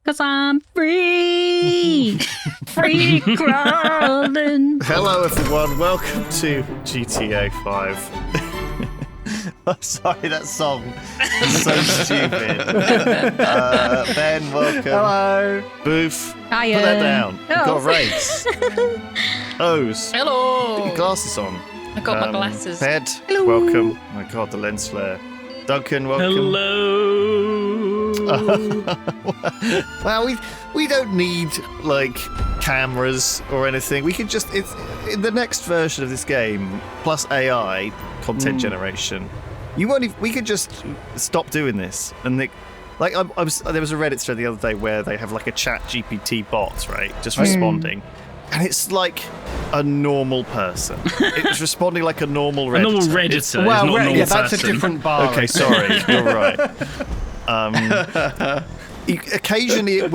'cause I'm free. Free crawling. Hello everyone, welcome to GTA 5. Oh, sorry, that song is so stupid. Ben, welcome. Hello. Booth, Hiya. put that down. You've got a Oh. race. O's, Hello. put your glasses on. I got my glasses. Ped, Hello. welcome. Oh my god, the lens flare. Duncan, welcome. Hello. Well, we don't need like cameras or anything. We can just it's in the next version of this game plus AI content generation. You won't. We could just stop doing this and there was a Reddit thread the other day where they have like a ChatGPT bot, right, just responding, and it's like a normal person. It's responding like a normal Redditor. A normal Redditor. Well, is not a normal that's a person. different bar. Okay, sorry, you're right. Occasionally it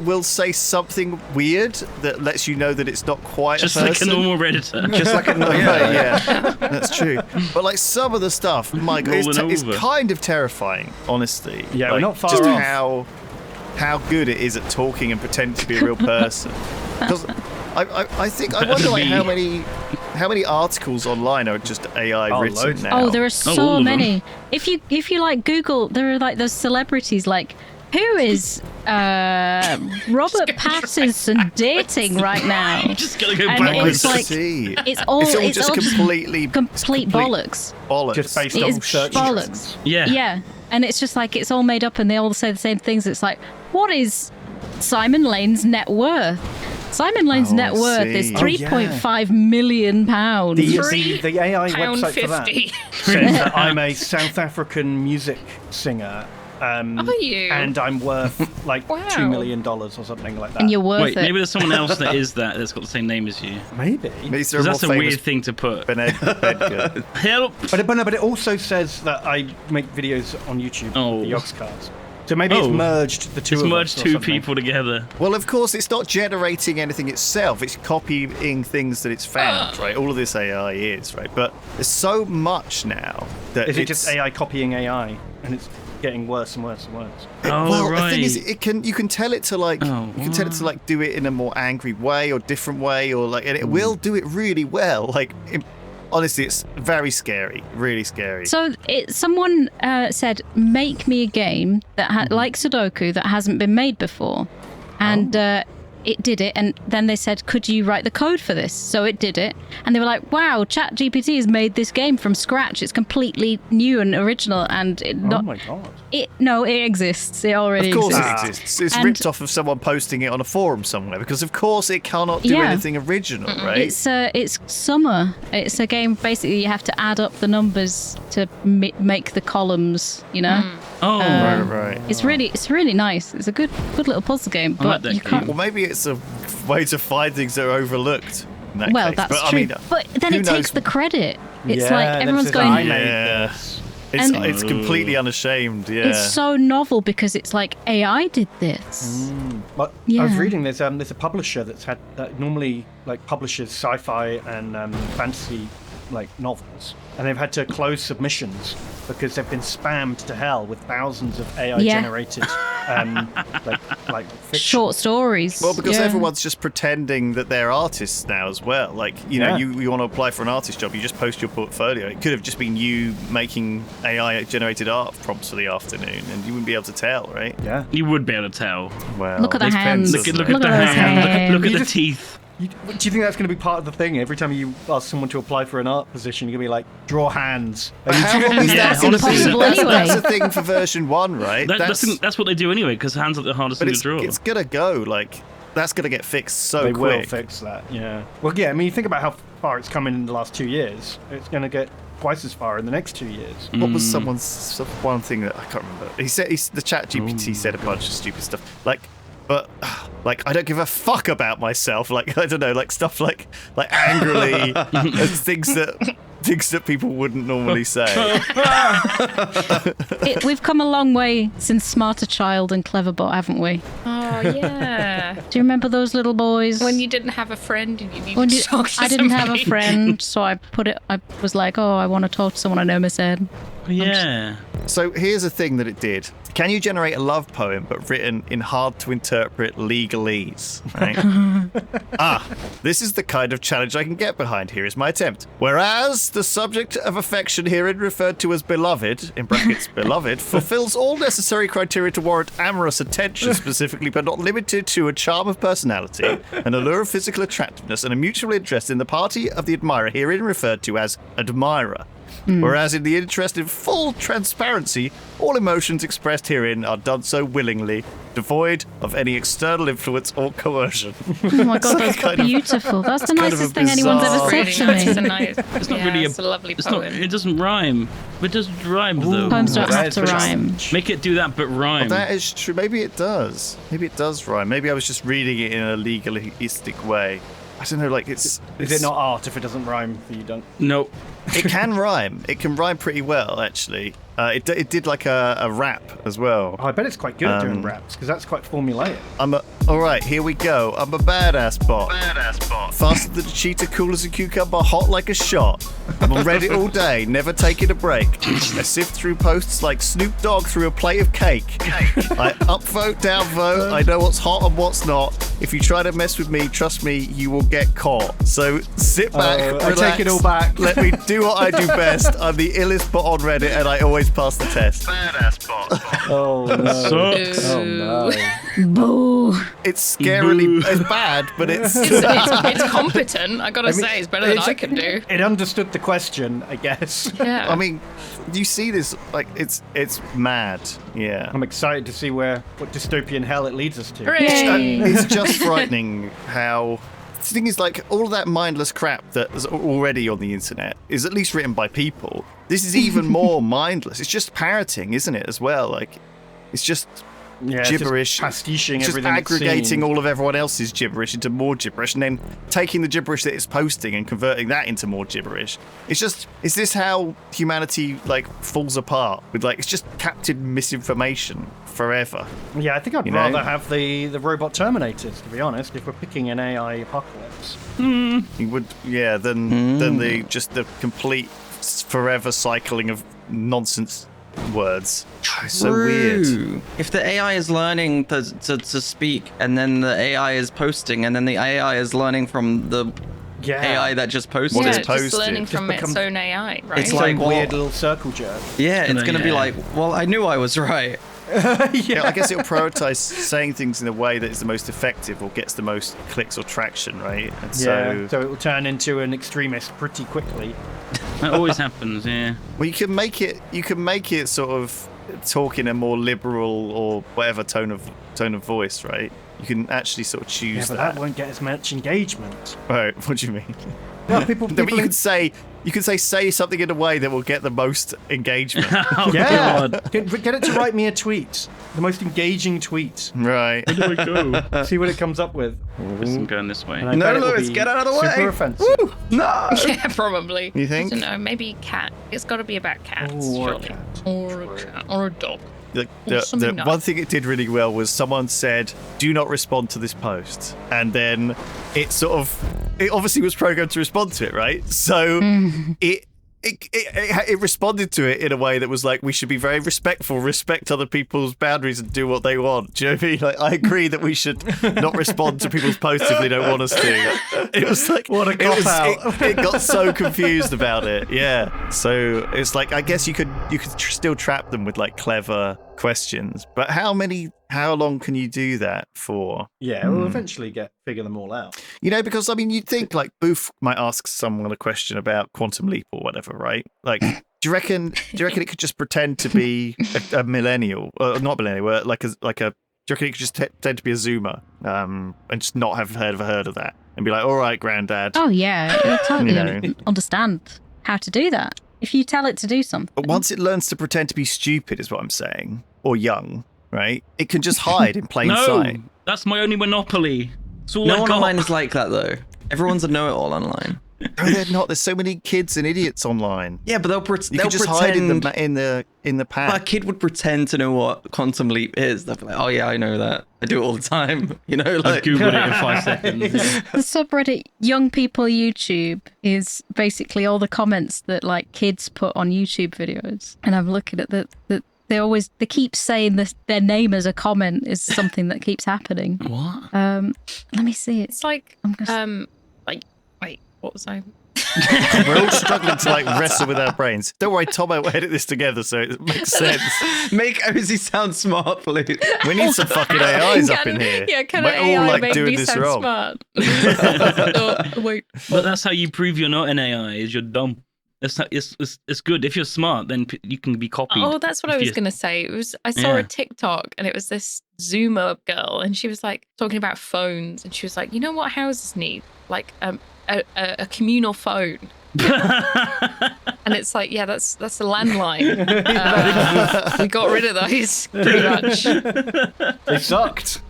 will say something weird that lets you know that it's not quite Just a like person. a normal Redditor. Just like a Yeah, that's true. But like some of the stuff, my God, it's Rolling over. kind of terrifying, honestly. Yeah, like, we're not far just off. how good it is at talking and pretending to be a real person. Because I think I wonder like how many articles online are just AI written loads. now. Oh, there are all so of them. many. If you like Google, there are like those celebrities like, who is Robert Pattinson dating right now? Just gonna go And backwards. it's like See. it's all just complete bollocks. bollocks. Just based It on is search bollocks. trends. Yeah. Yeah, and it's just like it's all made up, and they all say the same things. It's like, what is Simon Lane's net worth? Simon Lane's Oh, net I worth see. is Oh, £3.5 million. The AI Pound website for that 50. says that I'm a South African music singer. Are you? And I'm worth like Wow. $2 million or something like that. And you're worth Wait, it. maybe there's someone else that's got the same name as you. Maybe. Is there 'Cause a more that's a famous weird thing to put. Bedgood? Help! But it also says that I make videos on YouTube, Oh. the Yogscast. So maybe it's Oh. merged the two It's of merged us or two something. people together. Well, of course, it's not generating anything itself. It's copying things that it's found, right? All of this AI is, right? But there's so much now that Is it it's just AI copying AI? And it's getting worse and worse and worse. Oh, well, right. the thing is, you can tell it to like Oh, you can tell it to like do it in a more angry way or different way or like, and it will do it really well. Like, honestly, it's very scary, really scary. So someone said, make me a game that like Sudoku that hasn't been made before, and it did it. And then they said, could you write the code for this? So it did it, and they were like, wow, ChatGPT has made this game from scratch. It's completely new and original, and Oh my god. it exists. It already Of course exists. it exists. It's And- ripped off of someone posting it on a forum somewhere because, of course, it cannot do Yeah. anything original, right? It's Summer. It's a game. Basically, you have to add up the numbers to make the columns. You know. Oh, right. It's really nice. It's a good little puzzle game, I like but that you game. can't. Well, maybe it's a way to find things that are overlooked. In that Well, case. that's but, true. I mean, but then who it takes knows? the credit. It's Yeah, like then it everyone's says, going. I made Yeah. this. And- It's completely unashamed. Yeah. It's so novel because it's like AI did this. But I Yeah. was reading there's a publisher that normally like publishes sci-fi and fantasy like novels, and they've had to close submissions because they've been spammed to hell with thousands of AI generated like fiction. Short stories. Well, because yeah. everyone's just pretending that they're artists now as well. Like, you know, Yeah. you want to apply for an artist job, you just post your portfolio. It could have just been you making AI-generated art prompts for the afternoon, and you wouldn't be able to tell, right? Yeah. you would be able to tell. Well, Look at the it depends, hands. doesn't Look it? at the at those hand. Look at You the just- teeth. Do you think that's going to be part of the thing? Every time you ask someone to apply for an art position, you're going to be like, draw hands. But how long is Yeah, that? honestly, Impossible anyway. That's the thing for version 1, right? That's what they do anyway, because hands are the hardest but thing to draw. it's gonna go like that's gonna get fixed so They will quick. fix that, yeah. Well, yeah, I mean, you think about how far it's come in the last 2 years. It's going to get twice as far in the next 2 years. What was one thing that I can't remember? He said the ChatGPT said a bunch of stupid stuff, but I don't give a fuck about myself. Like, I don't know, like stuff like angrily, things that people wouldn't normally say. We've come a long way since Smarter Child and Cleverbot, haven't we? Oh, yeah. Do you remember those little boys? When you didn't have a friend and you needed When to talk to I didn't have somebody. a friend, so I was like, oh, I want to talk to someone I know, Miss Ed. Yeah. So here's a thing that it did. Can you generate a love poem but written in hard to interpret legalese? Right? This is the kind of challenge I can get behind. Here is my attempt. Whereas the subject of affection herein referred to as beloved, in brackets beloved, fulfills all necessary criteria to warrant amorous attention specifically, but not limited to a charm of personality, an allure of physical attractiveness, and a mutual interest in the party of the admirer herein referred to as admirer. Whereas in the interest of full transparency, all emotions expressed herein are done so willingly, devoid of any external influence or coercion. Oh my god, that's beautiful. That's the kind of a nicest thing anyone's ever said Really to nice. It's a me. nice. It's not really it's a lovely It's poem. not. It doesn't rhyme. It doesn't rhyme though. Poems don't That have is to pretty rhyme. Make it do that, but rhyme. That is true. Maybe it does. Maybe it does rhyme. Maybe I was just reading it in a legalistic way. I don't know, like Is it not art if it doesn't rhyme for you, Dunk? Nope. It can rhyme. It can rhyme pretty well, actually. It did like a rap as well. Oh, I bet it's quite good at doing raps, because that's quite formulaic. All right, here we go. I'm a badass bot. Faster than a cheetah, cool as a cucumber, hot like a shot. I'm on Reddit all day, never taking a break. I sift through posts like Snoop Dogg through a plate of cake. I upvote, downvote. I know what's hot and what's not. If you try to mess with me, trust me, you will get caught. So sit back, I relax, take it all back. Let me do what I do best. I'm the illest bot on Reddit, and I always pass the test. Badass bot. Oh, no. Sucks. Oh, no. Boo. It's scarily, it's bad, but it's. It's competent. I gotta say, it's better than I can do. It understood the question, I guess. Yeah. I mean, you see this, like, it's mad. Yeah. I'm excited to see what dystopian hell it leads us to. Hooray. It's just frightening how. The thing is, like, all that mindless crap that is already on the internet is at least written by people. This is even more mindless. It's just parroting, isn't it, as well? Like, it's just Yeah, gibberish. It's just pastiching Just everything it's aggregating seen. all of everyone else's gibberish into more gibberish and then taking the gibberish that it's posting and converting that into more gibberish. It's just, is this how humanity, like, falls apart? With, like, it's just captured misinformation forever. Yeah, I think I'd You know? rather have the robot Terminators, to be honest, if we're picking an AI apocalypse. You would, yeah, than the complete forever cycling of nonsense words. It's so weird. True. If the AI is learning to speak, and then the AI is posting, and then the AI is learning from the Yeah. AI that just posted. What Yeah, is it's posted. just learning Just from its becomes- own AI, right? It's It's like, like weird well- little circle jerk. Yeah, it's gonna be Yeah. like, well, I knew I was right. Yeah, I guess it'll prioritize saying things in a way that is the most effective or gets the most clicks or traction, right? And Yeah, so it will turn into an extremist pretty quickly. That always happens. Yeah. well, you can make it sort of talk in a more liberal or whatever tone of voice, right? You can actually sort of Yeah, choose but that won't get as much engagement. Right, what do you mean? Well, people, No, but people you could say something in a way that will get the most engagement. Oh yeah, God. get it to write me a tweet, the most engaging tweet. Right. Where do I go? See what it comes up with. I'm going this way. And I No, bet it will Lewis, be get out of the way. Super offensive. No. Yeah, probably. You think? I don't know. Maybe cat. It's got to be about cats, Or a surely. cat. Or a cat. Or a dog. The something one nice. thing it did really well was someone said, "Do not respond to this post," and then it obviously was programmed to respond to it, right? So it responded to it in a way that was like, we should be very respectful, respect other people's boundaries, and do what they want. Do you know what I mean? Like, I agree that we should not respond to people's posts if they don't want us to. It was like, What a cop-out. it got so confused about it. Yeah. So it's like, I guess you could still trap them with like clever questions, but how long can you do that for? Yeah, we'll eventually figure them all out. You know, because I mean, you'd think like Booth might ask someone a question about quantum leap or whatever, right? Like, do you reckon it could just pretend to be a millennial, or not millennial, like a? Do you reckon it could just pretend to be a Zoomer, and just not have heard of that, and be like, "All right, Granddad." Oh yeah, I totally You know. understand how to do that. If you tell it to do something. But once it learns to pretend to be stupid, is what I'm saying, or young, right? It can just hide in plain No, sight. that's my only monopoly. It's all No I one got. online is like that though. Everyone's a know-it-all online. No, they're not. There's so many kids and idiots online. Yeah, but they'll You they'll can just pretend. hide in the But a pack. kid would pretend to know what quantum leap is. They'll be like, "Oh yeah, I know that. I do it all the time." You know, I've like googled it in 5 seconds. Yeah. The subreddit Young People YouTube is basically all the comments that like kids put on YouTube videos. And I'm looking at the they keep saying this, their name as a comment is something that keeps happening. What? Let me see. It's like, I'm gonna like, wait, what was I? We're all struggling to like wrestle with our brains. Don't worry, Tom, I'll edit this together so it makes sense. make Ozzy sound smart, please. We need some fucking AIs up in here. Yeah, can We're an all AI like make doing me this sound wrong. smart? Oh, wait. But that's how you prove you're not an AI. Is you're dumb. It's good. If you're smart, then you can be copied. Oh, that's what I If was you- going to say. I saw Yeah. a TikTok and it was this Zoomer girl and she was like talking about phones and she was like, you know what houses need? Like a communal phone. And it's like, yeah, that's a landline. We got rid of those pretty much. They sucked.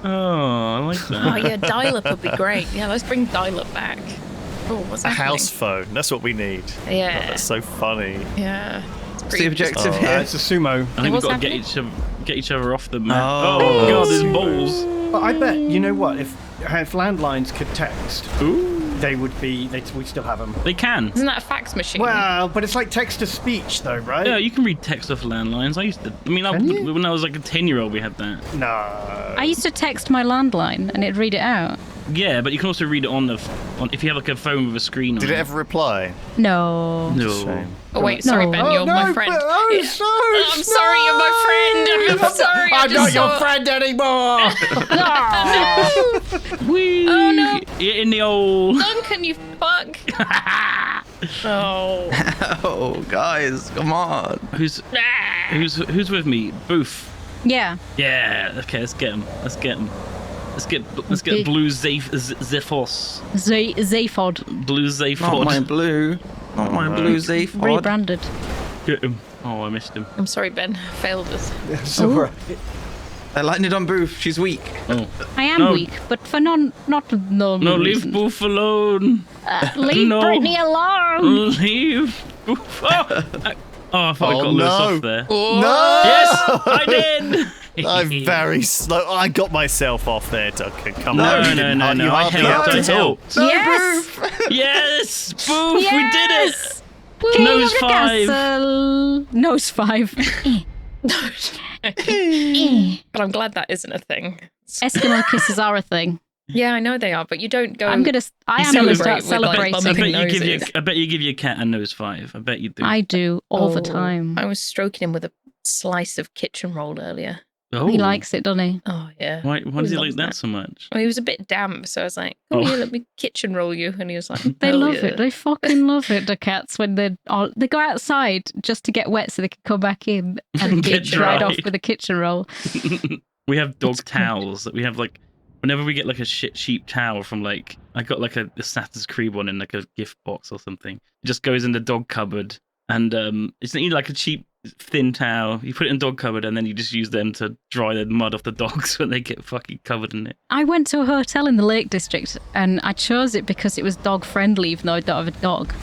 Oh, I like Oh that. yeah, dial-up would be great. Yeah, let's bring dial-up back. Oh, what's A happening? house phone. That's what we need. Yeah. That's so funny. Yeah. It's What's pretty the objective Oh, here? It's a sumo. I think we've What's got to get each other off the map. Oh. Oh, god, there's balls. But I bet, you know what, if landlines could text, Ooh, we'd still have them. they can. Isn't that a fax machine? Well, but it's like text to speech, though, right? Yeah, you can read text off landlines. I used to. I mean, Can you? when I was like a 10-year-old, we had that. No. I used to text my landline and it'd read it out. Yeah, but you can also read it on if you have like a phone with a screen on Did it ever reply? No. No. Shame. Oh wait, sorry, No. Ben, Oh, you're no, my friend. but- oh, Yeah. so I'm sorry, you're my friend. I'm sorry. I I'm just not your saw- friend anymore. Whee! Oh, no. You're in the old. Duncan, you fuck. Oh. Oh, guys, come on. Who's with me? Booth. Yeah. Yeah. Okay, let's get him. Let's get Okay. Blue Zephos. Zaphod. Blue Not Zephod. my blue. Not my blue Zaphod. Rebranded. Get him. Oh, I missed him. I'm sorry, Ben. Failed us. It's all right. I landed on Booth. She's weak. Oh. I am No. weak, but for no No, leave reason. Booth alone. Leave No. Brittany alone. Leave Booth. Oh, I thought I Oh, got Lewis no. off there. No! Yes, I did. I'm very slow. I got myself off there, Duncan. Come No, on. You no, didn't- no, you no. I hardly helped. I helped at all. helped. Yes. Yes, Booth, we did it. Yes. Nose King of the 5. castle. Nose 5. But I'm glad that isn't a thing. Eskimo kisses are a thing. Yeah, I know they are, but you don't go. I am gonna celebrate start with, like, celebrating. bumping I bet you give your cat a nose 5. I bet you do. I do all the Oh, time. I was stroking him with a slice of kitchen roll earlier. Oh. He likes it, doesn't he? Oh yeah. Why does he like loves that that. so much? Well, he was a bit damp, so I was like, "Oh, Oh. yeah, let me kitchen roll you," and he was like, They "Hell love yeah." it. They fucking love it. The cats when they go outside just to get wet so they can come back in and Get get dried off dried. with a kitchen roll. We have dog It's good. towels that we have like. Whenever we get like a cheap towel from like, I got like a Assassin's Creed one in like a gift box or something. It just goes in the dog cupboard, and it's not like a cheap thin towel. You put it in the dog cupboard, and then you just use them to dry the mud off the dogs when they get fucking covered in it. I went to a hotel in the Lake District and I chose it because it was dog friendly, even though I don't have a dog.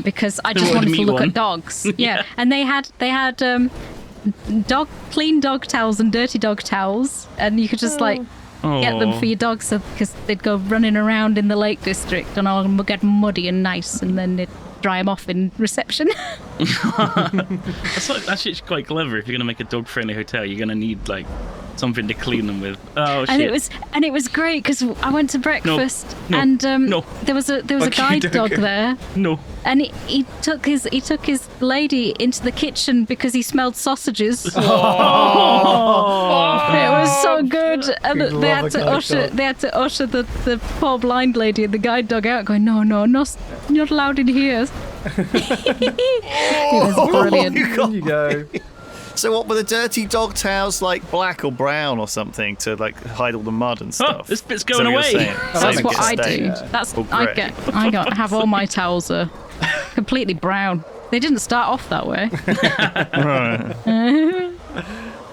Because I just wanted wanted to to meet look one. at dogs. Yeah, and they had clean dog towels and dirty dog towels, and you could just like get them for your dogs, so because they'd go running around in the Lake District and all get muddy and nice, and then they'd dry them off in reception. That's actually quite clever. If you're gonna make a dog-friendly hotel, you're gonna need like something to clean them with. Oh shit! and it was great because I went to breakfast no, and no. there was a Fuck you, guide dog Duncan. there. No. And he took his lady into the kitchen because he smelled sausages. It was so good, and You'd they love had a to guide usher dog. the poor blind lady and the guide dog out, going, no, not allowed in here. It was brilliant. You got There you go. So what were the dirty dog towels like black or brown or something to like hide all the mud and stuff? this bit's Is that going what away. you're saying? So That's it what gets I do. stained. That's Or I grey. have all my towels are completely brown. They didn't start off that way.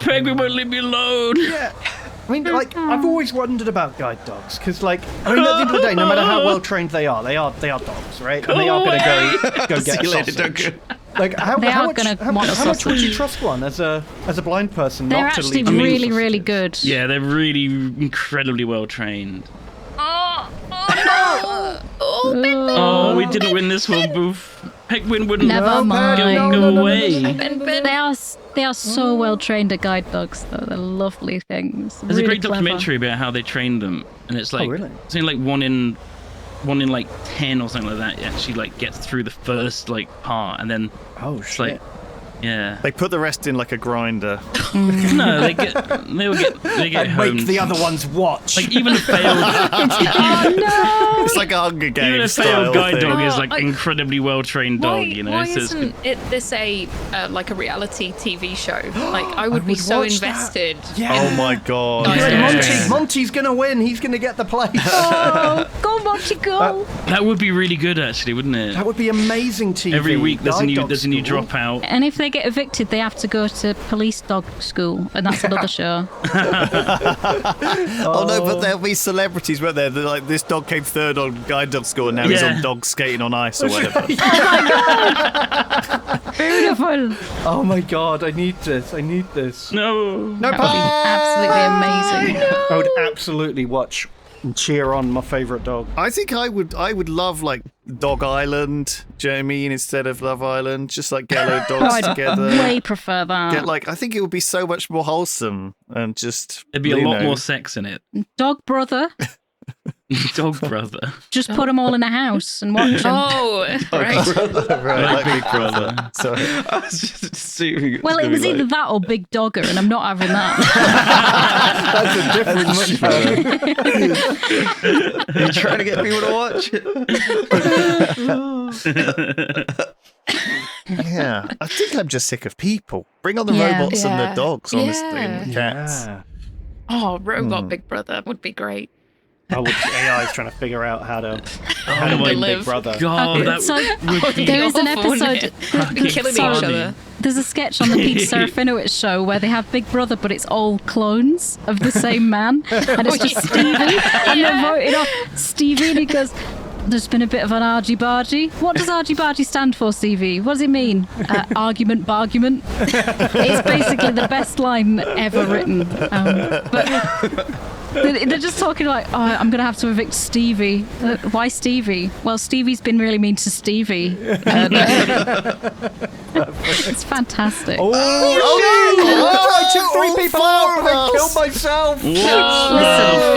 Peg, we won't leave me alone. I mean, like, I've always wondered about guide dogs because, like, I mean, at the end of the day, no matter how well trained they are dogs, right? And they are going to go get a sausage. Like, how much would you trust one as a blind person? They're not to actually leave really, really good. Yeah, they're really incredibly well trained. Oh, we didn't win this one, Boof. Penguin wouldn't Never mind. go away. They are so well trained at guide dogs, though. They're lovely things. There's really a great clever. documentary about how they trained them, and it's like really? it's only like one in like 10 or something like that actually like gets through the first like part, and then Oh, it's like yeah. They put the rest in like a grinder. No, they get and home. make the other ones watch. Like even a failed It's like a Hunger even a Games style failed guide thing. dog is Oh, like like- incredibly well trained dog, you know. Why So it's isn't this a like a reality TV show? Like I would be would so watch that. invested. Yeah. Oh my god. Guys, Yeah. Monty's gonna win. He's gonna get the place. Oh, go, Monty, go! that would be really good actually, wouldn't it? That would be amazing TV. Every week there's a Guide new dog school. dropout. And if they get evicted, they have to go to police dog school, and that's another show. Oh no, but there'll be celebrities, won't there? They're like, this dog came third on guide dog school, and now he's Yeah. on dog skating on ice or whatever. Beautiful. Oh my god, I need this. No. No, That would be absolutely amazing. I would absolutely watch and cheer on my favourite dog. I think I would love like Dog Island, do you know what I mean, instead of Love Island, just like get a load of dogs I'd together. way prefer that. Get like, I think it would be so much more wholesome and just There'd be a you lot know. more sex in it. Dog brother, Dog brother. just put them all in a house and watch them. Oh, right. Right, like Big Brother. Sorry. I was just assuming it Well, it gonna was be either like- that or Big Dogger, and I'm not having that. That's a different show. You're trying to get people to watch it. Yeah, I think I'm just sick of people. Bring on the Yeah. robots and the Yeah. dogs, honestly, and the Yeah. cats. Yeah. Oh, robot Big Brother would be great. Oh, well, the AI is trying to figure out how to my win live. Big Brother. God, that So would be there is an awful, wouldn't episode. it? Be killing each Sorry. other. There's a sketch on the Peter Serafinowicz show where they have Big Brother, but it's all clones of the same man, and it's just Stevie, and they're voting off Stevie, and he goes, "There's been a bit of an argy-bargy. What does argy-bargy stand for, Stevie? What does it mean? Argument-bargument." It's basically the best line ever written. But they're just talking like, "Oh, I'm going to have to evict Stevie." Why Stevie? Well, Stevie's been really mean to Stevie. It's fantastic. Oh, I took three people out and I killed myself. Listen,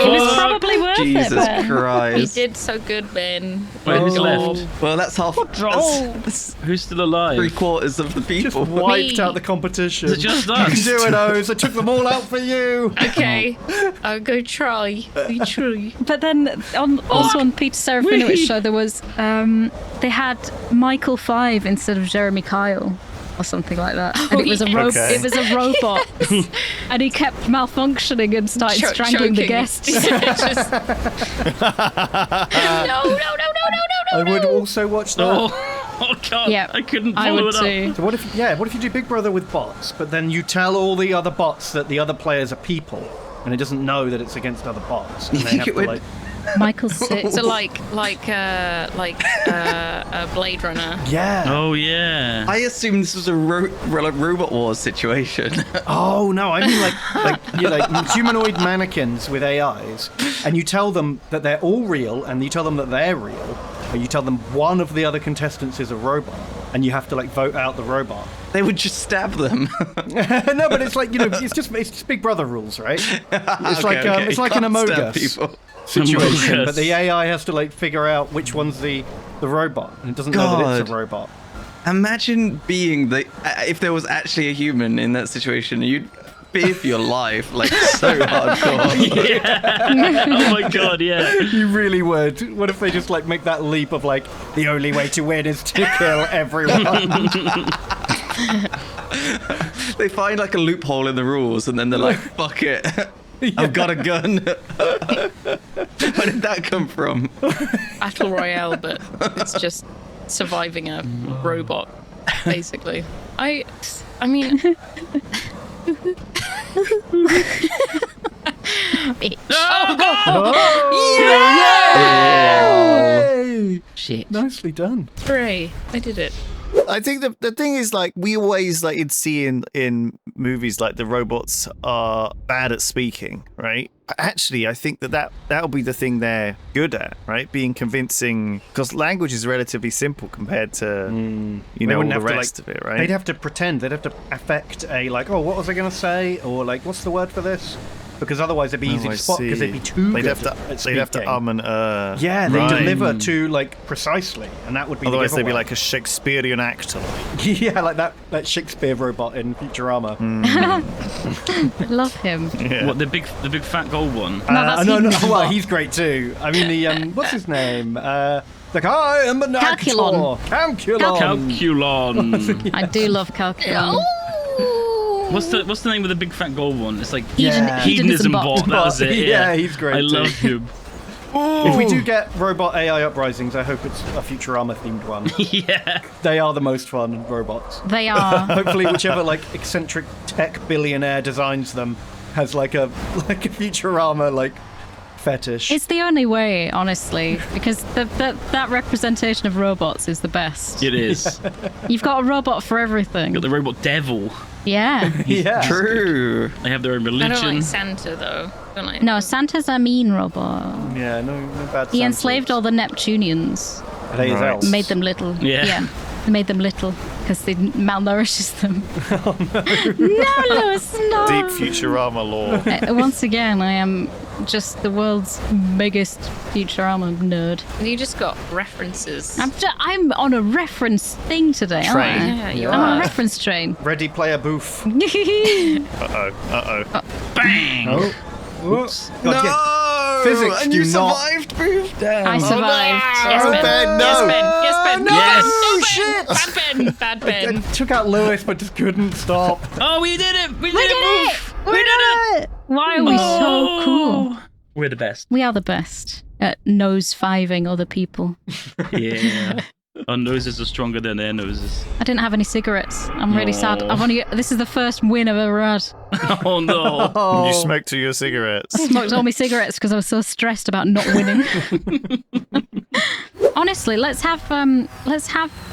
it was probably worth it, Jesus Ben. You Christ. did so good, Ben. Wait, who's Oh. left? Well, that's half. That's Who's still alive? 3/4 of the people. Wiped Me. out the competition. Is it just You us? can do it, Oz. I took them all out for you. Okay, I'll go try. We try. But then, also on Peter Serafinowicz's show, there was they had Michael 5 instead of Jeremy Kyle, or something like that, and it was yeah. Okay. it was a robot, and he kept malfunctioning and started strangling the Choking. guests. Just- no. I would also watch that. Oh God, Yeah, I couldn't I follow would it up. too. So what if you do Big Brother with bots, but then you tell all the other bots that the other players are people, and it doesn't know that it's against other bots, and You they think have it to would- like. Michael 6. So like a Blade Runner. Yeah. Oh yeah. I assumed this was a Robot Wars situation. Oh no, I mean like humanoid mannequins with AIs, and you tell them that they're all real, and you tell them that they're real, or you tell them one of the other contestants is a robot, and you have to like vote out the robot. They would just stab them. No, but it's like it's just Big Brother rules, right? It's like Okay, it's like an can't stab Among Us people. situation, Among but Us. the AI has to like figure out which one's the robot, and it doesn't know that it's a God. robot. Imagine being if there was actually a human in that situation, you'd fear for your life, like so hardcore. Yeah. Oh my God, yeah. You really would. What if they just like make that leap of like the only way to win is to kill everyone? They find like a loophole in the rules, and then they're like, "Fuck it, I've got a gun." Where did that come from? Battle Royale, but it's just surviving a robot, basically. I mean, Yay! Shit. Nicely done. 3. I did it. I think the thing is, like, we always like see in movies like the robots are bad at speaking, right? Actually, I think that'll be the thing they're good at, right? Being convincing, because language is relatively simple compared to all the rest of it, right? They'd have to pretend. They'd have to affect a like, oh, what was I going to say, or like, what's the word for this? Because otherwise it'd be easy to spot because they'd be too They'd good have to. at They'd have to speaking. Yeah, they right. deliver too like precisely, and that would be. Otherwise, the they'd be giveaway. like a Shakespearean actor. Yeah, like that Shakespeare robot in Futurama. I love him. Yeah. What, the big fat gold one? No, that's no, Heaton's well, bot. he's great too. I mean, the what's his name? Like, I am an Calculon. actor. Calculon. Calculon. I do love Calculon. What's the name of the big fat gold one? It's like Yeah. Hedonism bot. That was it. Yeah, he's great I too. love him. If we do get robot AI uprisings, I hope it's a Futurama themed one. Yeah. They are the most fun robots. They are. Hopefully, whichever like eccentric tech billionaire designs them has like a Futurama like fetish. It's the only way, honestly, because that representation of robots is the best. It is. You've got a robot for everything. Got the robot devil. Yeah. Yeah. True. They have their own I religion. don't like Santa though. Don't like. No, Santa's a mean robot. Yeah, no bad. He Santas. enslaved all the Neptunians. Are they his Right. elves? Made them little. Yeah. They made them little because they malnourishes them. No, Lewis, no. Deep Futurama lore. Once again, I am just the world's biggest Futurama nerd. You just got references. I'm on a reference thing today, aren't I? Train. Yeah, you I'm on a are. reference train. Ready Player Booth. Uh-oh. Bang! Oh. Oops. God, yeah. Physics and do you not- survived, Booth. Damn. I survived. Yes, Oh, Ben. Ben, Yes, no. Ben. Yes, Ben. No, Yes, Ben. shit. Bad Ben. Bad Ben. Took out Lewis, but just couldn't stop. Oh, we did it! We did We it! did it! Boof! We did it! Why are we so cool? We're the best. We are the best at nose-fiving other people. Yeah. Our noses are stronger than their noses. I didn't have any cigarettes. I'm really sad. Aw. This is the first win I've ever had. Oh no. Oh. You smoked all your cigarettes. I smoked all my cigarettes because I was so stressed about not winning. Honestly, let's have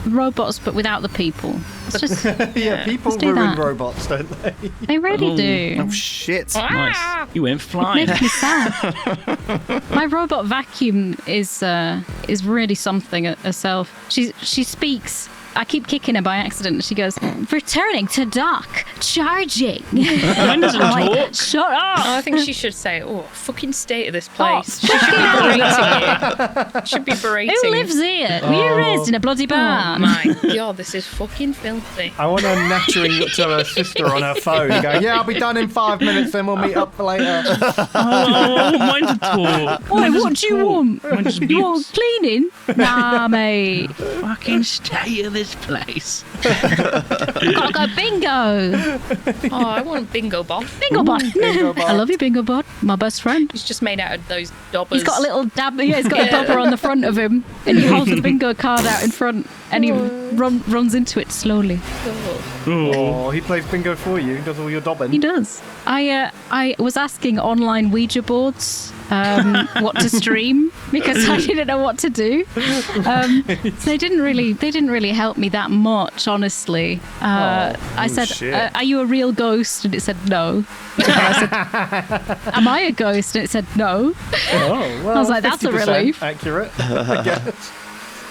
robots but without the people. It's just Yeah, people Let's do ruin that. robots, don't they? they really Oh. do. Oh shit. Nice. You went flying. Makes me sad. My robot vacuum is really something herself. She speaks. I keep kicking her by accident. She goes, returning to dock, charging. When does it I'm like, talk? shut up. Oh, I think she should say, "Oh, fucking state of this Oh, place." She should be berating you. Should be berating. Who lives here? Were you raised in a bloody Oh barn? my god, this is fucking filthy. I want her nattering to her sister on her phone and going, yeah, I'll be done in 5 minutes, then we'll meet up for later. Oh, mine to talk. Oi, Mine what doesn't do you talk. want? Mine just You want beeps. cleaning? Nah, mate. Fucking stay in this place. Gotta go bingo. Oh, I want Bingo Bot. Bingo bot. Bingo bot. I love you, Bingo bot. My best friend. He's just made out of those dobbers. He's got a little dab. Yeah, he's got a Yeah. dobber on the front of him, and he holds a bingo card out in front, and he runs into it slowly. Oh, he plays bingo for you, does all your dobbing. He does. I was asking online Ouija boards what to stream because I didn't know what to do. They didn't really help me that much, honestly. I said, shit. "Are you a real ghost?" And it said no. And I said, "Am I a ghost?" And it said no. Oh, well, I was like, that's a 50% relief. Accurate, I guess.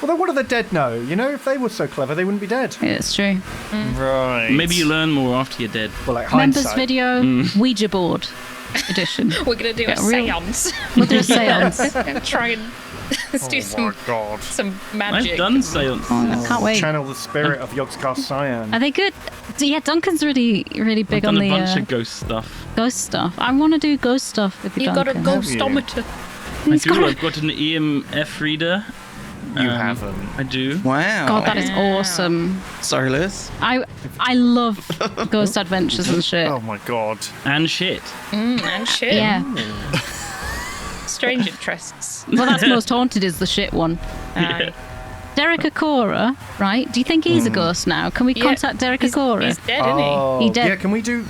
Well, then what do the dead know? You know, if they were so clever, they wouldn't be dead. Yeah, it's true. Right. Maybe you learn more after you're dead. Well, like Members hindsight. video Ouija board edition. We're gonna do a Yeah, real- séance. We'll do a seance. And try and let's do Oh my god. some magic. I've done seance. Oh, I can't wait. Channel the spirit of Yogscast Cyan. Are they good? Yeah, Duncan's really big I've on done the a bunch of ghost stuff. ghost stuff. I want to do ghost stuff with You've got a Duncan. ghostometer. I He's do. got a- I've got an EMF reader. You haven't. I do. Wow. God, that is awesome. Sorry, Lewis. I love ghost adventures and shit. Oh my god. And shit. And shit. Yeah. Strange interests. Well, that's most haunted is the shit one. Aye. Derek Akora, right? Do you think he's a ghost now? Can we contact Derek Akora? He's dead, isn't he? Oh, He dead. yeah. Can we do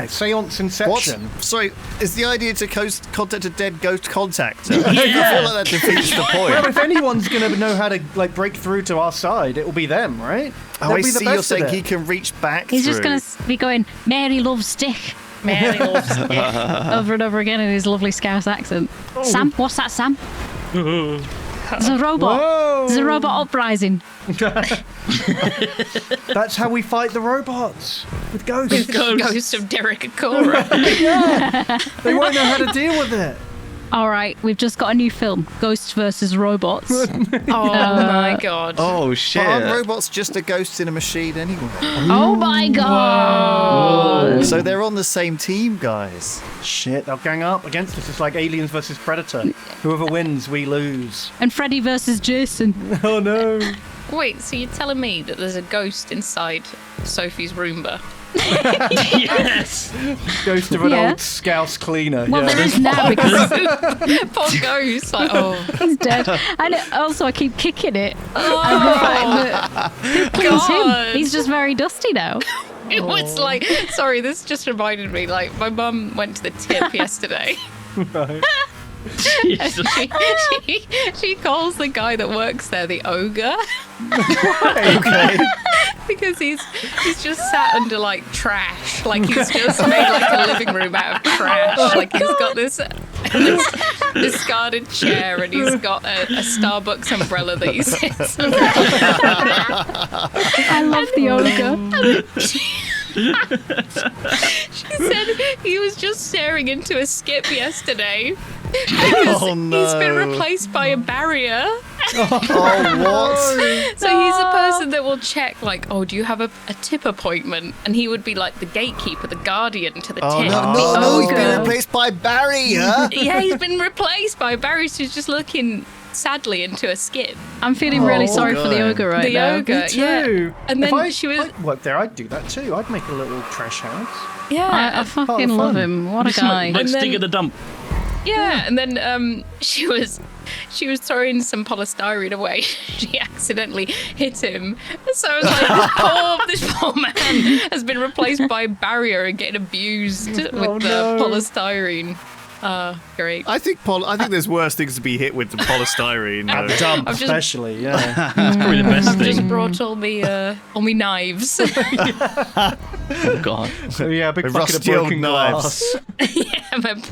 seance inception? Sorry, is the idea to contact a dead ghost contactor? I feel like that defeats the point. Well, if anyone's gonna know how to break through to our side, it will be them, right? Oh, They'll I be the see. You're best at saying it. he can reach back. He's just through. going to be going, Mary loves stick, Mary loves it. over and over again in his lovely Scouse accent. Sam, what's that, Sam? There's a robot. Whoa! There's a robot uprising. That's how we fight the robots with ghosts. Ghost of Derek Akora. They won't know how to deal with it. All right, we've just got a new film, Ghosts versus Robots. Oh my god. Oh shit! But aren't robots just a ghost in a machine anyway? Oh my god! So they're on the same team, guys. Shit, they'll gang up against us. It's like Aliens versus Predator. Whoever wins, we lose. And Freddy versus Jason. Oh no! Wait, so you're telling me that there's a ghost inside Sophie's Roomba? Yes. Ghost of an Yeah. old Scouse cleaner. Well, yeah. there is now because Poor ghost. Like, oh. he's dead. And also, I keep kicking it. Oh, And the fact that who cleans God. him? He's just very dusty now. It was like, sorry, this just reminded me, like, my mum went to the tip yesterday. Right. Jesus. She calls the guy that works there the ogre. Okay. Because he's just sat under like trash, like he's just made like a living room out of trash. Like he's got this discarded chair and he's got a Starbucks umbrella that he sits under. I love the ogre. She said he was just staring into a skip yesterday because Oh, no. he's been replaced by a barrier. Oh, what? So he's a person that will check, like, oh, do you have a tip appointment? And he would be like the gatekeeper, the guardian to the Oh, tip. no, he's ogre. been replaced by Barry, huh? Yeah, he's been replaced by Barry, who's just looking sadly into a skip. I'm feeling really Oh, sorry for the God. ogre right The now. ogre, Me too. yeah. And then if she was, I worked there, I'd do that too. I'd make a little trash house. yeah, I fucking love him. What a guy. Like And stick then- at the dump. yeah. And then she was throwing some polystyrene away. She accidentally hit him. So I was like, this poor man has been replaced by a barrier and getting abused with no. the polystyrene. Great. I think there's worse things to be hit with than polystyrene. though. Dump, I've just- especially, yeah. That's probably the best I've just thing. brought all me knives. Oh god. So yeah, a big With bucket of rusty old broken knives. glass. Yeah,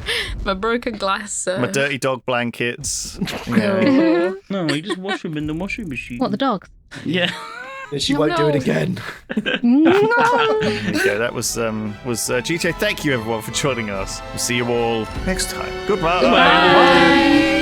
my broken glass. My dirty dog blankets. Yeah. No, you just wash them in the washing machine. What, the dogs? Yeah. She won't do it again. There you go. That was GTA. Thank you everyone for joining us. We'll see you all next time. Goodbye. Bye.